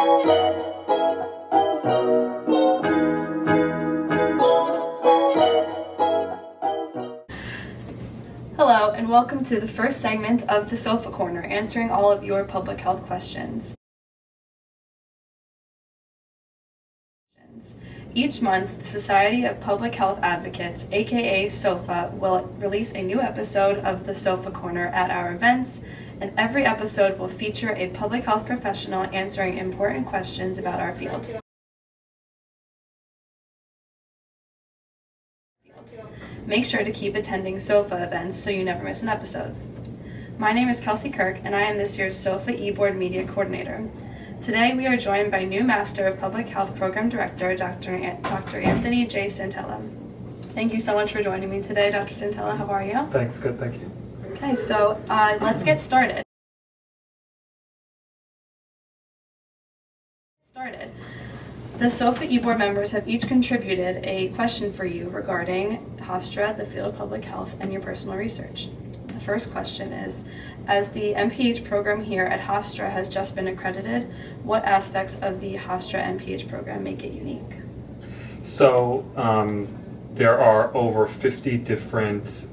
Hello, and welcome to the first segment of the SOPHA Corner, answering all of your public health questions. Each month, the Society of Public Health Advocates, aka SOPHA, will release a new episode of the SOPHA Corner at our events, and every episode will feature a public health professional answering important questions about our field. Make sure to keep attending SOPHA events so you never miss an episode. My name is Kelsey Kirk, and I am this year's SOPHA eBoard Media Coordinator. Today we are joined by new Master of Public Health Program Director, Dr. Anthony J. Santella. Thank you so much for joining me today, Dr. Santella. How are you? Thanks, good, thank you. Okay, so let's get started. The SOPHA eBoard members have each contributed a question for you regarding Hofstra, the field of public health, and your personal research. The first question is, as the MPH program here at Hofstra has just been accredited, what aspects of the Hofstra MPH program make it unique? So there are over 50 different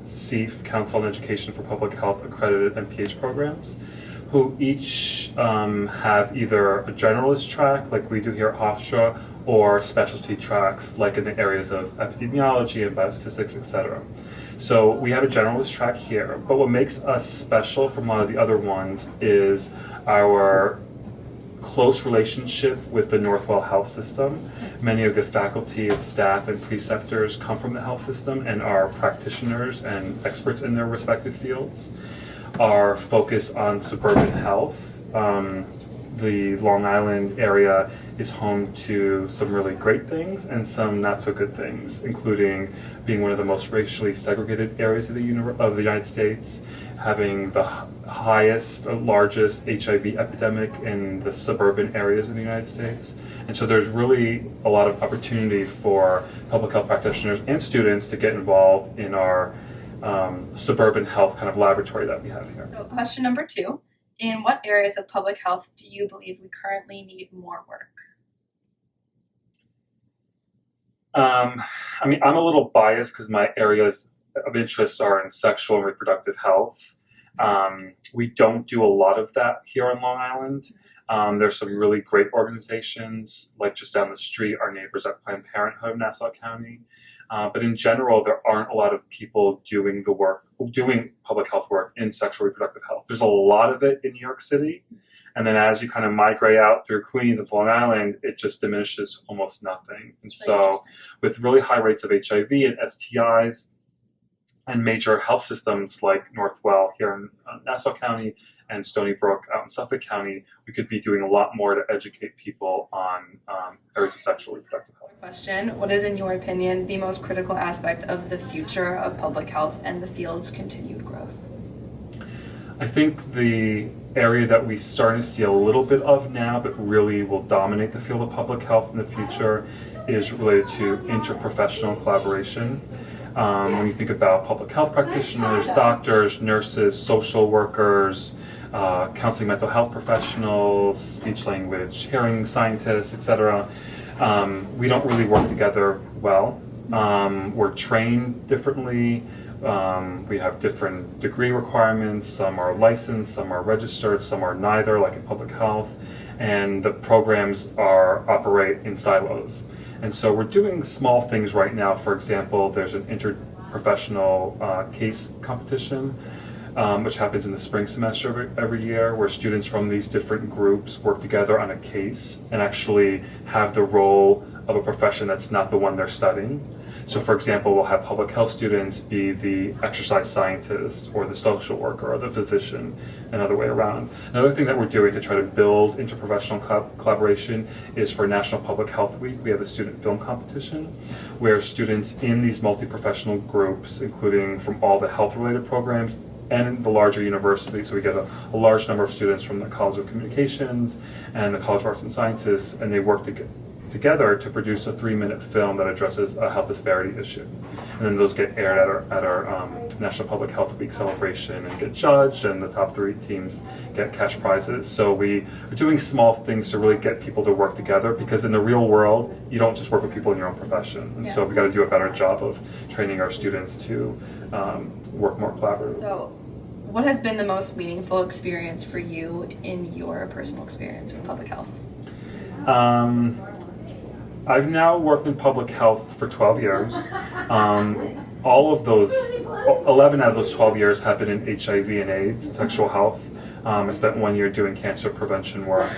CEF, Council on Education for Public Health, accredited MPH programs, who each have either a generalist track, like we do here at Hofstra, or specialty tracks, like in the areas of epidemiology and biostatistics, etc. So we have a generalist track here, but what makes us special from a lot of the other ones is our close relationship with the Northwell Health System. Many of the faculty and staff and preceptors come from the health system and are practitioners and experts in their respective fields. Our focus on suburban health. The Long Island area is home to some really great things and some not so good things, including being one of the most racially segregated areas of the United States, having the highest, largest HIV epidemic in the suburban areas of the United States. And so there's really a lot of opportunity for public health practitioners and students to get involved in our suburban health kind of laboratory that we have here. So question number 2. In what areas of public health do you believe we currently need more work? I'm a little biased because my areas of interest are in sexual and reproductive health. We don't do a lot of that here on Long Island. There's some really great organizations, like just down the street, our neighbors at Planned Parenthood of Nassau County. But in general, there aren't a lot of people doing public health work in sexual reproductive health. There's a lot of it in New York City. And then as you kind of migrate out through Queens and Long Island, it just diminishes almost nothing. And so with really high rates of HIV and STIs and major health systems like Northwell here in Nassau County and Stony Brook out in Suffolk County, we could be doing a lot more to educate people on areas of sexual reproductive health. Question: what is, in your opinion, the most critical aspect of the future of public health and the field's continued growth? I think the area that we're starting to see a little bit of now, but really will dominate the field of public health in the future, is related to interprofessional collaboration. When you think about public health practitioners, doctors, nurses, social workers, counseling mental health professionals, speech language, hearing scientists, etc., we don't really work together well. We're trained differently. We have different degree requirements. Some are licensed, some are registered, some are neither, like in public health. And the programs operate in silos. And so we're doing small things right now. For example, there's an interprofessional case competition, which happens in the spring semester every year, where students from these different groups work together on a case and actually have the role of a profession that's not the one they're studying. So for example, we'll have public health students be the exercise scientist or the social worker or the physician, and other way around. Another thing that we're doing to try to build interprofessional collaboration is for National Public Health Week, we have a student film competition where students in these multi-professional groups, including from all the health-related programs and the larger university, so we get a large number of students from the College of Communications and the College of Arts and Sciences, and they work together to produce a 3-minute film that addresses a health disparity issue. And then those get aired at our National Public Health Week celebration and get judged, and the top 3 teams get cash prizes. So we are doing small things to really get people to work together, because in the real world, you don't just work with people in your own profession. And so we got to do a better job of training our students to work more collaboratively. So what has been the most meaningful experience for you in your personal experience with public health? I've now worked in public health for 12 years. All of those, 11 out of those 12 years have been in HIV and AIDS, sexual health. I spent 1 year doing cancer prevention work.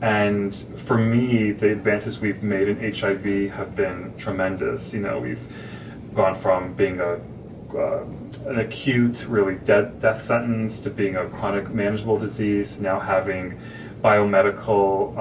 And for me, the advances we've made in HIV have been tremendous. You know, we've gone from being an acute, really death sentence to being a chronic manageable disease, now having biomedical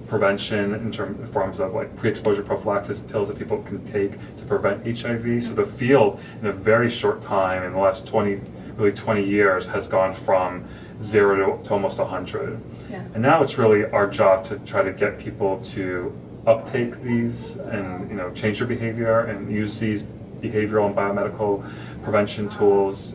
prevention in forms of like pre-exposure prophylaxis pills that people can take to prevent HIV. So the field in a very short time, in the last 20 years, has gone from 0 to almost 100. Yeah. And now it's really our job to try to get people to uptake these and, you know, change their behavior and use these behavioral and biomedical prevention tools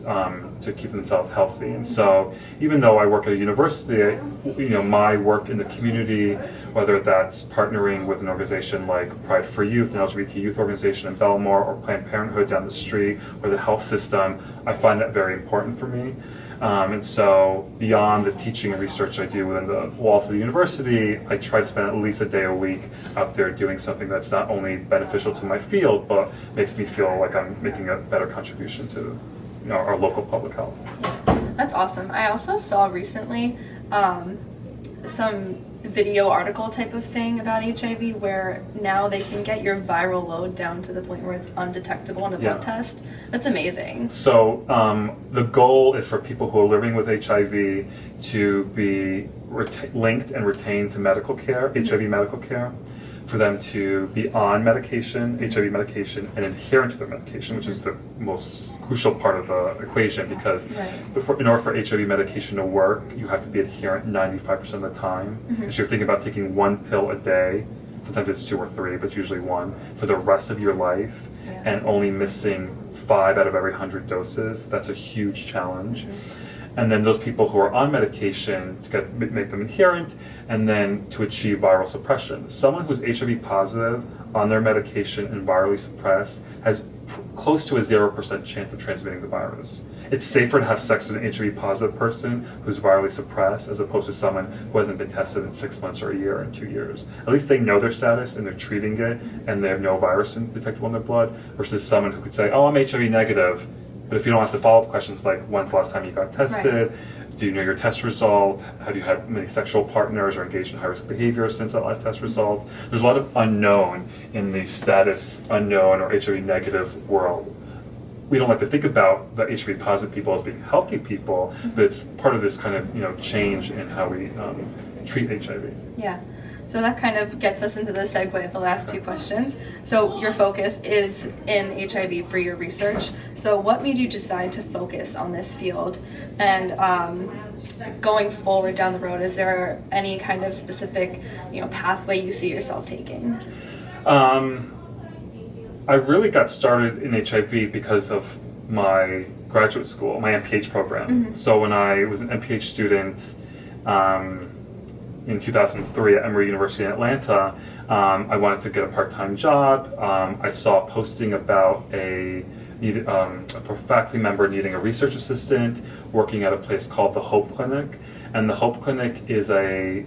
to keep themselves healthy. And so even though I work at a university, you know, my work in the community, whether that's partnering with an organization like Pride for Youth, an LGBT youth organization in Belmore, or Planned Parenthood down the street, or the health system, I find that very important for me. And so beyond the teaching and research I do within the walls of the university, I try to spend at least a day a week out there doing something that's not only beneficial to my field, but makes me feel like I'm making a better contribution to, you know, our local public health. That's awesome. I also saw recently some video article type of thing about HIV, where now they can get your viral load down to the point where it's undetectable in a blood test. That's amazing. So the goal is for people who are living with HIV to be linked and retained to medical care, HIV medical care, for them to be on medication, HIV medication, and adherent to their medication, which is the most crucial part of the equation, because in order for HIV medication to work, you have to be adherent 95% of the time. So you're thinking about taking 1 pill a day, sometimes it's 2 or 3, but usually 1, for the rest of your life, and only missing 5 out of every 100 doses. That's a huge challenge. And then those people who are on medication to make them adherent, and then to achieve viral suppression. Someone who's HIV positive on their medication and virally suppressed has close to a 0% chance of transmitting the virus. It's safer to have sex with an HIV positive person who's virally suppressed as opposed to someone who hasn't been tested in 6 months or a year or 2 years. At least they know their status and they're treating it, and they have no virus detectable in their blood, versus someone who could say, oh, I'm HIV negative. But if you don't ask the follow-up questions like, when's the last time you got tested? Do you know your test result? Have you had many sexual partners or engaged in high-risk behavior since that last test result? There's a lot of unknown in the status unknown or HIV negative world. We don't like to think about the HIV positive people as being healthy people, but it's part of this kind of, you know, change in how we treat HIV. Yeah. So that kind of gets us into the segue of the last 2 questions. So your focus is in HIV for your research. So what made you decide to focus on this field? And going forward down the road, is there any kind of specific, you know, pathway you see yourself taking? I really got started in HIV because of my graduate school, my MPH program. So when I was an MPH student, in 2003 at Emory University in Atlanta, I wanted to get a part-time job. I saw a posting about a faculty member needing a research assistant working at a place called the Hope Clinic. And the Hope Clinic is a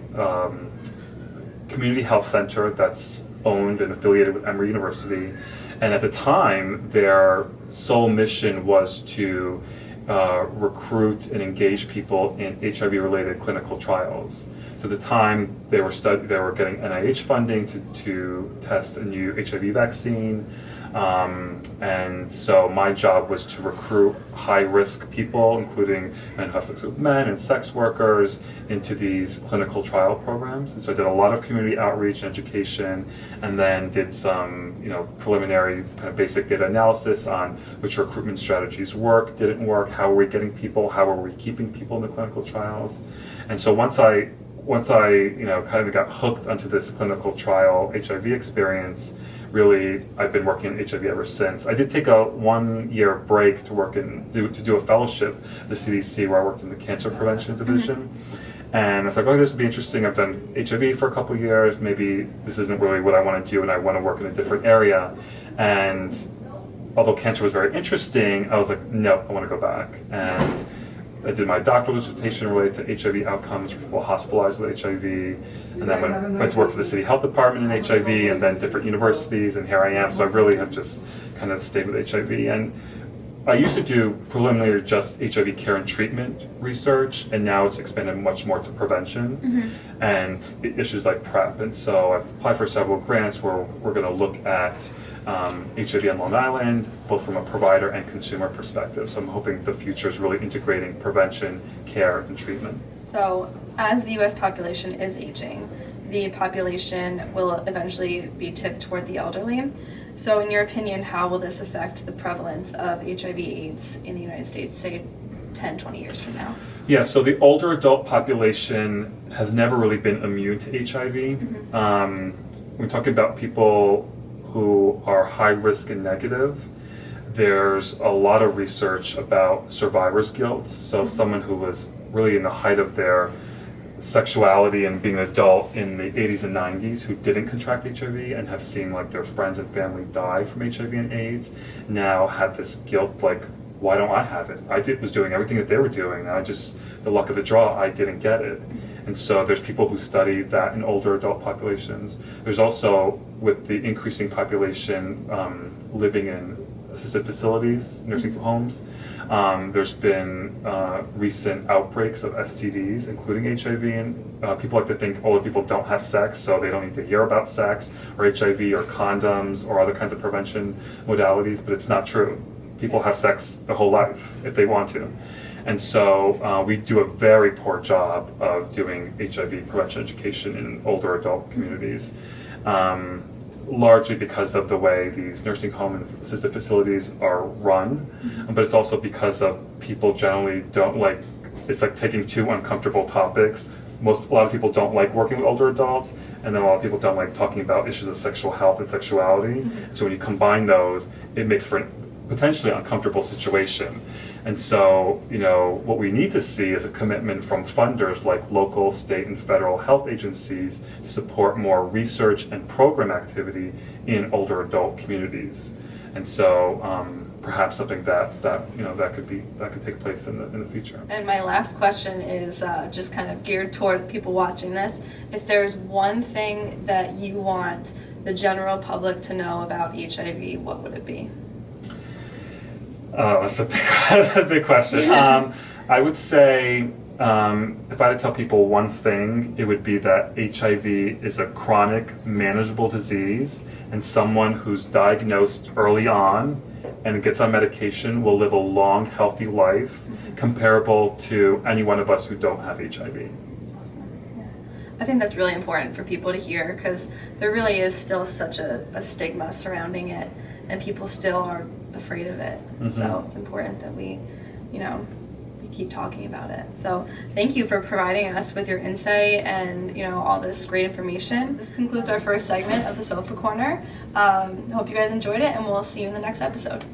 community health center that's owned and affiliated with Emory University. And at the time, their sole mission was to recruit and engage people in HIV-related clinical trials. So at the time, they were getting NIH funding to test a new HIV vaccine, and so my job was to recruit high-risk people, including men who have sex with men and sex workers, into these clinical trial programs. And so I did a lot of community outreach and education, and then did some, you know, preliminary kind of basic data analysis on which recruitment strategies work, didn't work, how were we getting people, how were we keeping people in the clinical trials. And so once I once I, kind of got hooked onto this clinical trial HIV experience, really, I've been working in HIV ever since. I did take a 1-year break to do a fellowship at the CDC where I worked in the cancer prevention division. And I was like, oh, this would be interesting. I've done HIV for a couple of years. Maybe this isn't really what I want to do, and I want to work in a different area. And although cancer was very interesting, I was like, no, I want to go back. And I did my doctoral dissertation related to HIV outcomes for people hospitalized with HIV, and then went to work for the city health department in HIV, and then different universities, and here I am. So I really have just kind of stayed with HIV. And I used to do preliminary just HIV care and treatment research, and now it's expanded much more to prevention and issues like PrEP. And so I've applied for several grants where we're going to look at HIV on Long Island, both from a provider and consumer perspective. So I'm hoping the future is really integrating prevention, care, and treatment. So as the U.S. population is aging, the population will eventually be tipped toward the elderly. So in your opinion, how will this affect the prevalence of HIV/AIDS in the United States, say 10, 20 years from now? Yeah, so the older adult population has never really been immune to HIV. We're talking about people who are high risk and negative. There's a lot of research about survivor's guilt. So someone who was really in the height of their sexuality and being an adult in the 80s and 90s who didn't contract HIV and have seen like their friends and family die from HIV and AIDS now have this guilt, like, why don't I have it? Was doing everything that they were doing. The luck of the draw, I didn't get it. And so there's people who study that in older adult populations. There's also, with the increasing population living in assisted facilities, nursing homes, there's been recent outbreaks of STDs, including HIV, and people like to think older people don't have sex, so they don't need to hear about sex or HIV or condoms or other kinds of prevention modalities, but it's not true. People have sex their whole life if they want to. And so we do a very poor job of doing HIV prevention education in older adult communities, largely because of the way these nursing home and assisted facilities are run, but it's also because of people generally don't like, it's like taking two uncomfortable topics. A lot of people don't like working with older adults, and then a lot of people don't like talking about issues of sexual health and sexuality. So when you combine those, it makes for a potentially uncomfortable situation. And so, what we need to see is a commitment from funders like local, state, and federal health agencies to support more research and program activity in older adult communities. And so, perhaps something that could take place in the future. And my last question is just kind of geared toward people watching this. If there's one thing that you want the general public to know about HIV, what would it be? That's a big question. I would say, if I had to tell people one thing, it would be that HIV is a chronic, manageable disease, and someone who's diagnosed early on and gets on medication will live a long, healthy life, comparable to any one of us who don't have HIV. I think that's really important for people to hear, because there really is still such a stigma surrounding it, and people still are afraid of it. So it's important that we keep talking about it. So thank you for providing us with your insight and all this great information. This concludes our first segment of the SOPHA Corner. Hope you guys enjoyed it, and we'll see you in the next episode.